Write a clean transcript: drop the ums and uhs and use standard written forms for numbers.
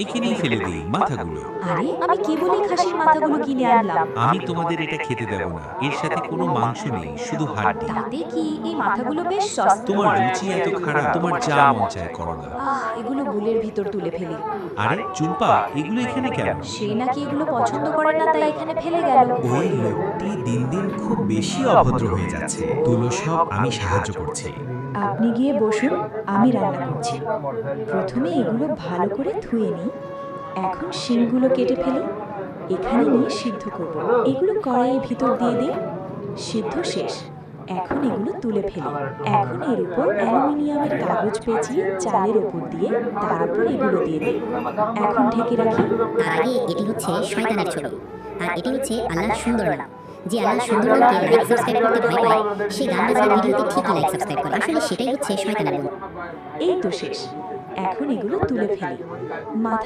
এখানেই ফেলে দিই মাথাগুলো। আরে আমি কেবলই খাসির মাথাগুলো কিনে আনলাম। আমি তোমাদের এটা খেতে দেব না, এর সাথে কোনো মাংস নেই, শুধু হাড্ডি। তাতে কি এই মাথাগুলো বেশ সস্তা। তোমার রুচি এত খারাপ, তোমার যা মন চায় করো না। এগুলো বুলের ভিতর তুলে ফেলি। আরে চুম্পা, এগুলো এখানে কেন? সে নাকি এগুলো পছন্দ করে না, তাই এখানে ফেলে গেল। ওই লোকটি দিন দিন খুব বেশি অভদ্র হয়ে যাচ্ছে। তুলো সব আমি সাহায্য করছি। আপনি গিয়ে বসুন, আমি রান্না করছি। প্রথমে এগুলো ভালো করে ধুয়ে নিই। এখন শিংগুলো কেটে ফেলি। এখানে নিয়ে সিদ্ধ করব। এগুলো কড়াইয়ের ভিতর দিয়ে দিই। সিদ্ধ শেষ। এখন এগুলো তুলে ফেলি। এখন এর উপর অ্যালুমিনিয়ামের কাগজ পেঁচিয়ে চালের উপর দিয়ে তারপর এগুলো দিয়ে দিই। এখন ঢেকে রাখি। আর আগে এটি হচ্ছে শয়তানের ছবি, আর এটি হচ্ছে আল্লাহর সুন্দর নাম। যে আল্লাহর সুন্দর নামকে লাইক সাবস্ক্রাইব করতে ভয় পায়, সে গান বাজনা ভিডিওতে ঠিকই লাইক সাবস্ক্রাইব করে। আসলে সেটাই হচ্ছে শয়তানের গুণ। এই তো শেষ। এখন এগুলো তুলে ফেলি। মাথা